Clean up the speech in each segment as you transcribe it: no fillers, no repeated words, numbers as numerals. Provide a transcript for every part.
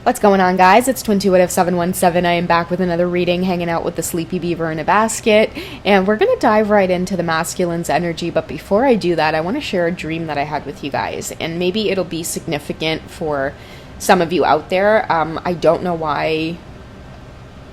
What's going on, guys? It's Twintuitive717. I am back with another reading, hanging out with the sleepy beaver in a basket, and we're going to dive right into the masculine's energy. But before I do that, I want to share a dream that I had with you guys, and maybe it'll be significant for some of you out there. I don't know why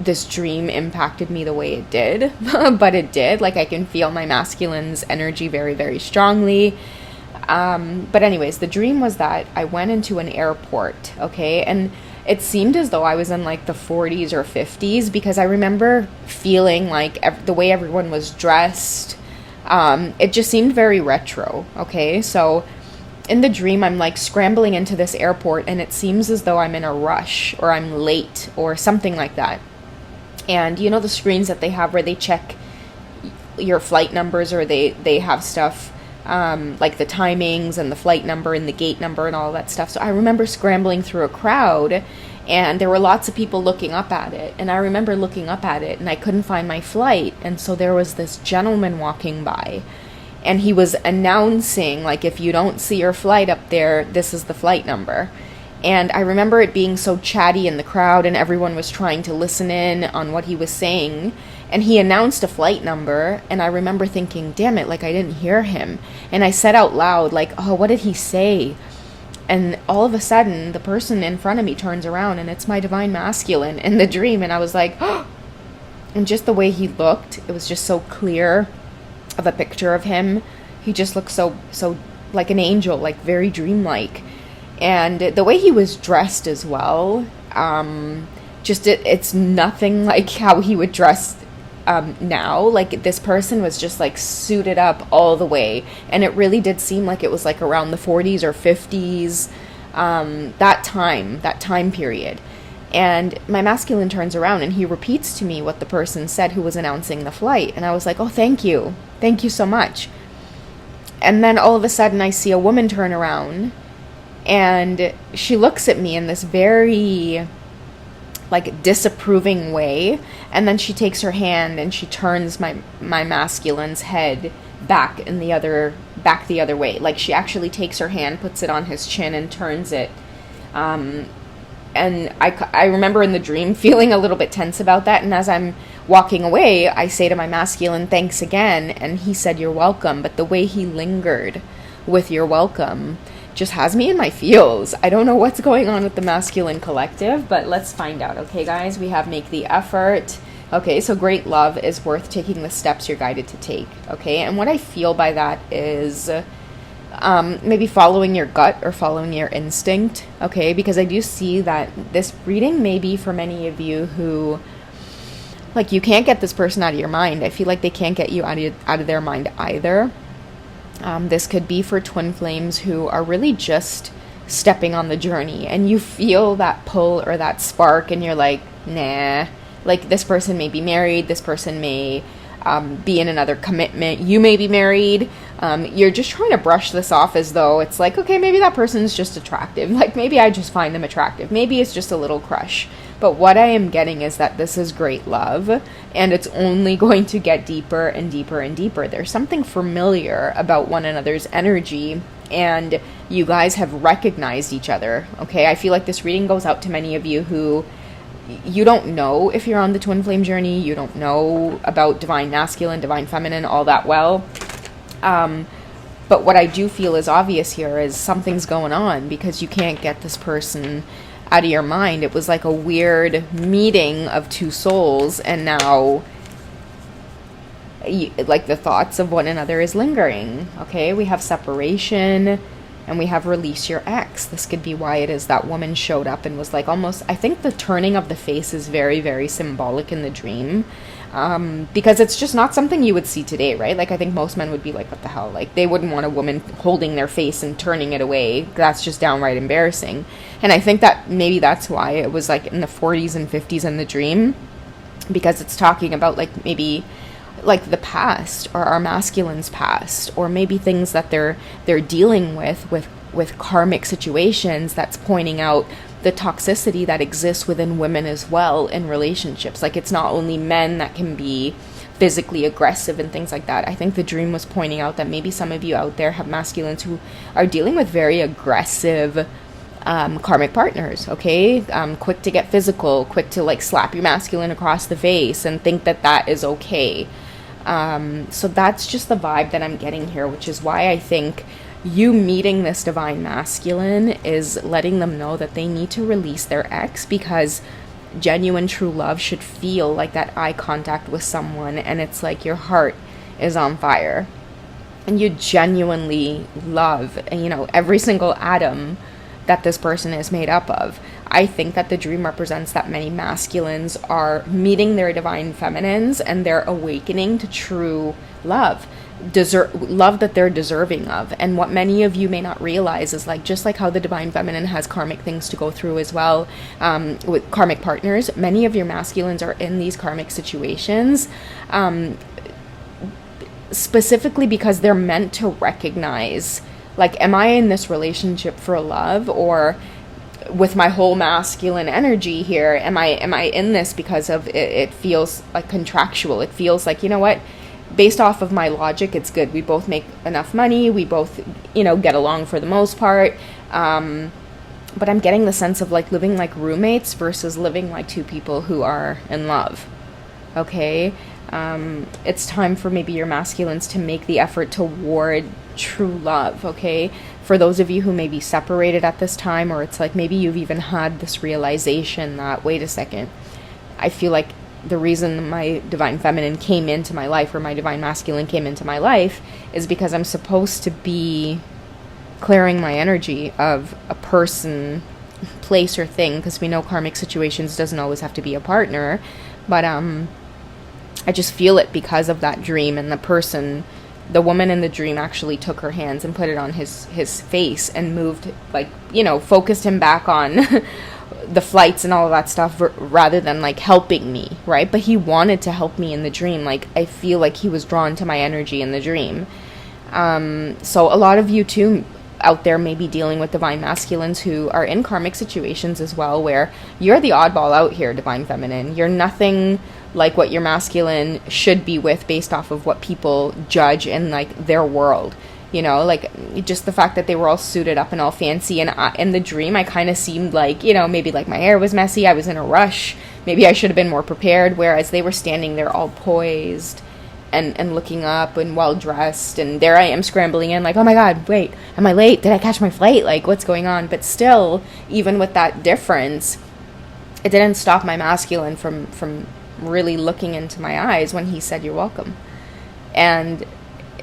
this dream impacted me the way it did, but it did. Like, I can feel my masculine's energy very, very strongly. But anyways, the dream was that I went into an airport, okay, and it seemed as though I was in like the 40s or 50s, because I remember feeling like the way everyone was dressed, it just seemed very retro, okay? So in the dream, I'm like scrambling into this airport, and it seems as though I'm in a rush, or I'm late, or something like that. And you know the screens that they have where they check your flight numbers, or they have stuff like the timings and the flight number and the gate number and all that stuff. So I remember scrambling through a crowd, and there were lots of people looking up at it, and I remember looking up at it, and I couldn't find my flight. And so there was this gentleman walking by, and he was announcing, like, if you don't see your flight up there, this is the flight number. And I remember it being so chatty in the crowd, and everyone was trying to listen in on what he was saying. And he announced a flight number, and I remember thinking, damn it, like, I didn't hear him. And I said out loud, like, oh, what did he say? And all of a sudden, the person in front of me turns around, and it's my divine masculine in the dream. And I was like, oh. And just the way he looked, it was just so clear of a picture of him. He just looked so like an angel, like very dreamlike. And the way he was dressed as well, it's nothing like how he would dress now. Like, this person was just like suited up all the way, and it really did seem like it was like around the 40s or 50s, that time period. And my masculine turns around, and he repeats to me what the person said who was announcing the flight, and I was like, oh, thank you so much. And then all of a sudden I see a woman turn around, and she looks at me in this very like disapproving way, and then she takes her hand and she turns my masculine's head back the other way. Like, she actually takes her hand, puts it on his chin, and turns it. And I remember in the dream feeling a little bit tense about that, and as I'm walking away, I say to my masculine, thanks again, and he said, you're welcome. But the way he lingered with you're welcome just has me in my feels. I don't know what's going on with the masculine collective, but let's find out. Okay, guys, we have make the effort. Okay, so great love is worth taking the steps you're guided to take. Okay, and what I feel by that is maybe following your gut or following your instinct. Okay, because I do see that this reading may be for many of you who, like, you can't get this person out of your mind. I feel like they can't get you out of their mind either. This could be for twin flames who are really just stepping on the journey, and you feel that pull or that spark, and you're like, nah. Like, this person may be married, this person may be in another commitment, you may be married. You're just trying to brush this off as though it's like, okay, maybe that person's just attractive. Like, maybe I just find them attractive. Maybe it's just a little crush. But what I am getting is that this is great love, and it's only going to get deeper and deeper and deeper. There's something familiar about one another's energy, and you guys have recognized each other, okay? I feel like this reading goes out to many of you who you don't know if you're on the twin flame journey. You don't know about divine masculine, divine feminine, all that well. But what I do feel is obvious here is something's going on, because you can't get this person out of your mind. It was like a weird meeting of two souls, and now like the thoughts of one another is lingering. Okay, we have separation, and we have release your ex. This could be why it is that woman showed up and was like almost, I think the turning of the face is very, very symbolic in the dream, because it's just not something you would see today, right? Like, I think most men would be like, what the hell? Like, they wouldn't want a woman holding their face and turning it away. That's just downright embarrassing. And I think that maybe that's why it was like in the 40s and 50s in the dream, because it's talking about like maybe like the past, or our masculine's past, or maybe things that they're dealing with karmic situations that's pointing out the toxicity that exists within women as well in relationships. Like, it's not only men that can be physically aggressive and things like that. I think the dream was pointing out that maybe some of you out there have masculines who are dealing with very aggressive karmic partners, okay? Quick to get physical, quick to like slap your masculine across the face and think that that is okay. So that's just the vibe that I'm getting here, which is why I think you meeting this divine masculine is letting them know that they need to release their ex, because genuine true love should feel like that eye contact with someone and it's like your heart is on fire and you genuinely love, you know, every single atom that this person is made up of. I think that the dream represents that many masculines are meeting their divine feminines and they're awakening to true love, love that they're deserving of. And what many of you may not realize is, like, just like how the divine feminine has karmic things to go through as well, with karmic partners, many of your masculines are in these karmic situations, specifically because they're meant to recognize, like, am I in this relationship for love, or with my whole masculine energy here, am I in this because of it feels like contractual. It feels like, you know what, based off of my logic, it's good. We both make enough money. We both, you know, get along for the most part. But I'm getting the sense of like living like roommates versus living like two people who are in love. Okay. It's time for maybe your masculines to make the effort toward true love, okay? For those of you who may be separated at this time, or it's like maybe you've even had this realization that, wait a second, I feel like the reason my divine feminine came into my life, or my divine masculine came into my life, is because I'm supposed to be clearing my energy of a person, place, or thing, because we know karmic situations doesn't always have to be a partner, but I just feel it because of that dream, and the woman in the dream actually took her hands and put it on his face and moved, like, you know, focused him back on the flights and all of that stuff rather than like helping me, right? But he wanted to help me in the dream. Like, I feel like he was drawn to my energy in the dream. So a lot of you too out there may be dealing with divine masculines who are in karmic situations as well, where you're the oddball out here, divine feminine. You're nothing like what your masculine should be with based off of what people judge in like their world, you know, like just the fact that they were all suited up and all fancy, and in the dream I kind of seemed like, you know, maybe like my hair was messy, I was in a rush, maybe I should have been more prepared, whereas they were standing there all poised and looking up and well dressed, and there I am scrambling in like, oh my god, wait, am I late, did I catch my flight, like what's going on? But still, even with that difference, it didn't stop my masculine from really looking into my eyes when he said you're welcome. And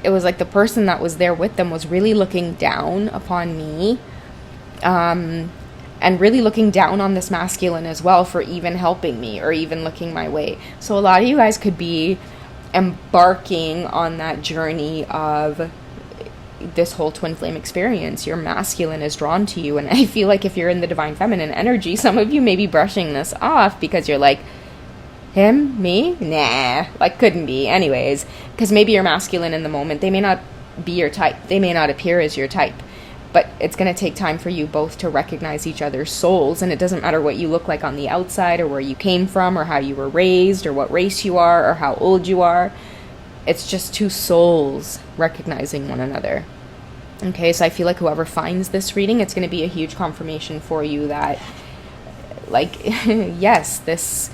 it was like the person that was there with them was really looking down upon me, and really looking down on this masculine as well for even helping me or even looking my way. So a lot of you guys could be embarking on that journey of this whole twin flame experience. Your masculine is drawn to you, and I feel like if you're in the divine feminine energy, some of you may be brushing this off because you're like, him? Me? Nah. Like, couldn't be. Anyways, because maybe you're masculine in the moment. They may not be your type. They may not appear as your type. But it's going to take time for you both to recognize each other's souls. And it doesn't matter what you look like on the outside, or where you came from, or how you were raised, or what race you are, or how old you are. It's just two souls recognizing one another. Okay, so I feel like whoever finds this reading, it's going to be a huge confirmation for you that, like, yes, this,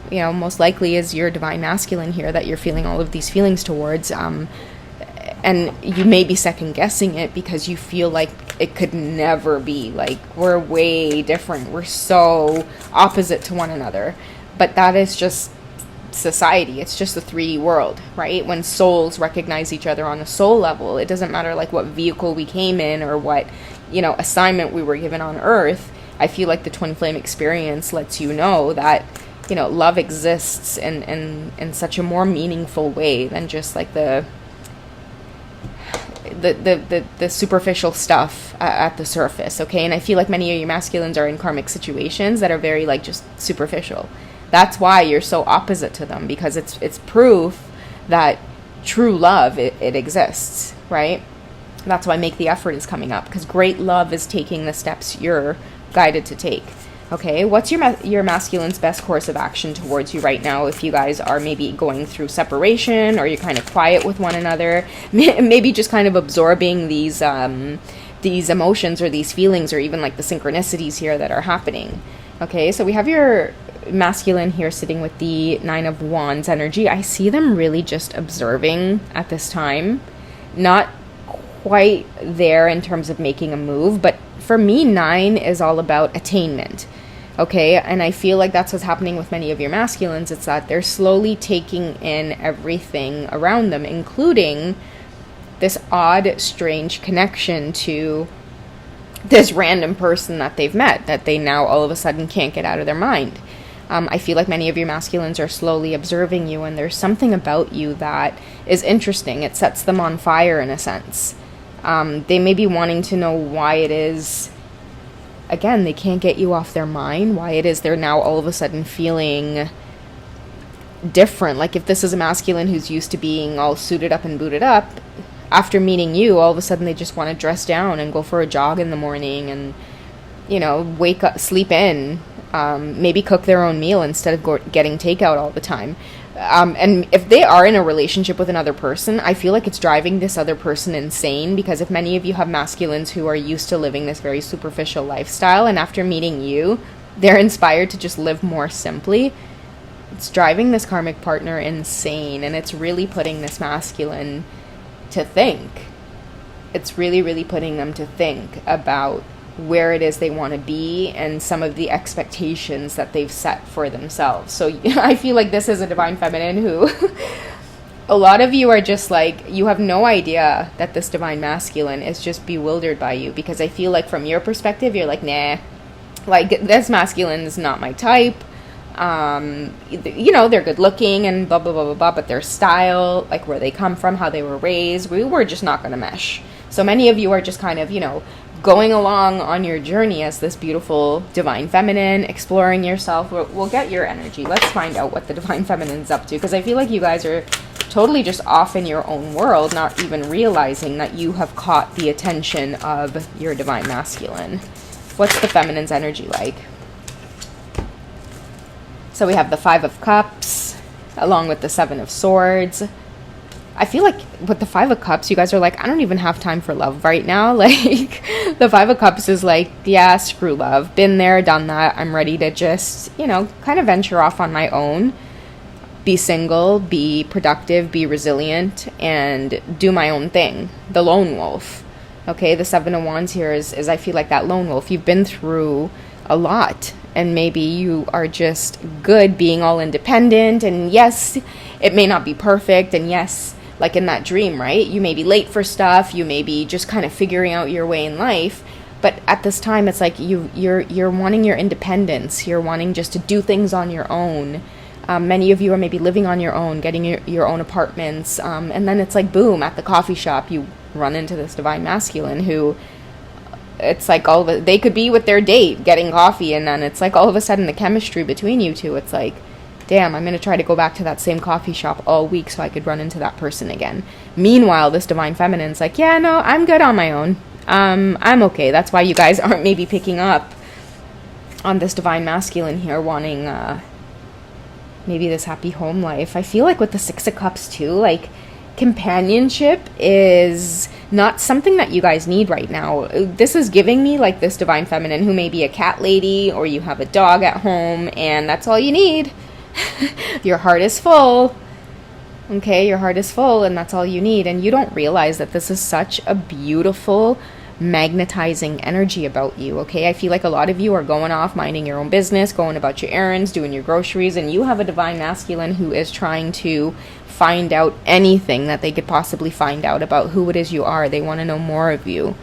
you know, most likely is your divine masculine here that you're feeling all of these feelings towards, and you may be second guessing it because you feel like it could never be, like, we're way different, we're so opposite to one another. But that is just society. It's just the 3D world, right? When souls recognize each other on a soul level, it doesn't matter like what vehicle we came in or what, you know, assignment we were given on earth. I feel like the twin flame experience lets you know that, you know, love exists in such a more meaningful way than just like the superficial stuff at the surface, okay? And I feel like many of your masculines are in karmic situations that are very like just superficial. That's why you're so opposite to them, because it's proof that true love, it exists, right? That's why Make the Effort is coming up, because great love is taking the steps you're guided to take. Okay, what's your masculine's best course of action towards you right now if you guys are maybe going through separation, or you're kind of quiet with one another, maybe just kind of absorbing these these emotions or these feelings or even like the synchronicities here that are happening. Okay, so we have your masculine here sitting with the Nine of Wands energy. I see them really just observing at this time, not quite there in terms of making a move, but for me, 9 is all about attainment. Okay, and I feel like that's what's happening with many of your masculines. It's that they're slowly taking in everything around them, including this odd, strange connection to this random person that they've met that they now all of a sudden can't get out of their mind. I feel like many of your masculines are slowly observing you, and there's something about you that is interesting. It sets them on fire in a sense. They may be wanting to know why it is, again, they can't get you off their mind, why it is they're now all of a sudden feeling different. Like if this is a masculine who's used to being all suited up and booted up, after meeting you, all of a sudden they just want to dress down and go for a jog in the morning and, you know, wake up, sleep in, maybe cook their own meal instead of getting takeout all the time. And if they are in a relationship with another person, I feel like it's driving this other person insane, because if many of you have masculines who are used to living this very superficial lifestyle, and after meeting you, they're inspired to just live more simply, it's driving this karmic partner insane, and it's really putting this masculine to think. It's really, really putting them to think about where it is they want to be and some of the expectations that they've set for themselves. So I feel like this is a divine feminine who a lot of you are just like, you have no idea that this divine masculine is just bewildered by you, because I feel like from your perspective, you're like, nah, like this masculine is not my type. You know, they're good looking and blah, blah, blah, blah, blah, but their style, like where they come from, how they were raised, we were just not going to mesh. So many of you are just kind of, you know, going along on your journey as this beautiful divine feminine, exploring yourself. We'll get your energy. Let's find out what the divine feminine's up to, because I feel like you guys are totally just off in your own world, not even realizing that you have caught the attention of your divine masculine. What's the feminine's energy like? So we have the Five of Cups, along with the Seven of Swords. I feel like with the Five of Cups, you guys are like, I don't even have time for love right now. Like, the Five of Cups is like, yeah, screw love. Been there, done that. I'm ready to just, you know, kind of venture off on my own. Be single, be productive, be resilient, and do my own thing. The lone wolf. Okay, the Seven of Wands here is I feel like that lone wolf. You've been through a lot, and maybe you are just good being all independent, and yes, it may not be perfect, and yes, like in that dream, right? You may be late for stuff, you may be just kind of figuring out your way in life, but at this time, it's like you're wanting your independence, you're wanting just to do things on your own. Many of you are maybe living on your own, getting your own apartments, and then it's like, boom, at the coffee shop, you run into this divine masculine who, it's like all of it, they could be with their date getting coffee, and then it's like all of a sudden the chemistry between you two, it's like, damn, I'm going to try to go back to that same coffee shop all week so I could run into that person again. Meanwhile, this divine feminine's like, yeah, no, I'm good on my own. I'm okay. That's why you guys aren't maybe picking up on this divine masculine here wanting maybe this happy home life. I feel like with the Six of Cups too, like companionship is not something that you guys need right now. This is giving me like this divine feminine who may be a cat lady, or you have a dog at home and that's all you need. Your heart is full. Okay, your heart is full and that's all you need, and you don't realize that this is such a beautiful magnetizing energy about you. Okay, I feel like a lot of you are going off minding your own business, going about your errands, doing your groceries, and you have a divine masculine who is trying to find out anything that they could possibly find out about who it is you are. They want to know more of you.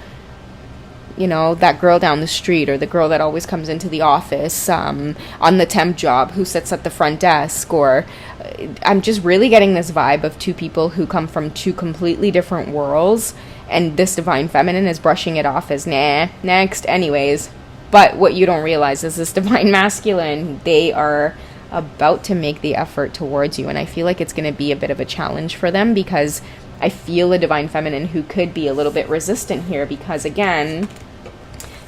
You know, that girl down the street, or the girl that always comes into the office on the temp job who sits at the front desk, or I'm just really getting this vibe of two people who come from two completely different worlds, and this divine feminine is brushing it off as, nah, next, anyways. But what you don't realize is this divine masculine, they are about to make the effort towards you, and I feel like it's going to be a bit of a challenge for them, because I feel a divine feminine who could be a little bit resistant here, because again,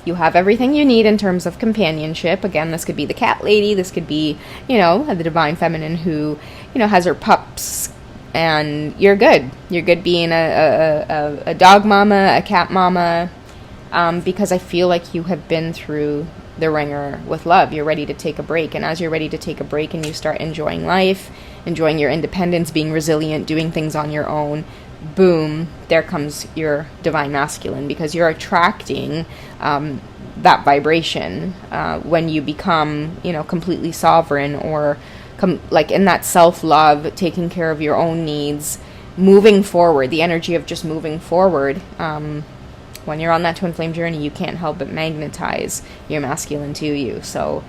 you have everything you need in terms of companionship. Again, this could be the cat lady, this could be, you know, the divine feminine who, you know, has her pups, and you're good being a dog mama, a cat mama, because I feel like you have been through the ringer with love. You're ready to take a break. And as you're ready to take a break and you start enjoying life, enjoying your independence, being resilient, doing things on your own, boom, there comes your divine masculine, because you're attracting that vibration when you become, completely sovereign, or like in that self-love, taking care of your own needs, moving forward, the energy of just moving forward. When you're on that twin flame journey, you can't help but magnetize your masculine to you. So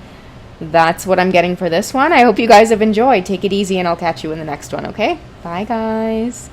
that's what I'm getting for this one. I hope you guys have enjoyed. Take it easy, and I'll catch you in the next one, okay? Bye, guys.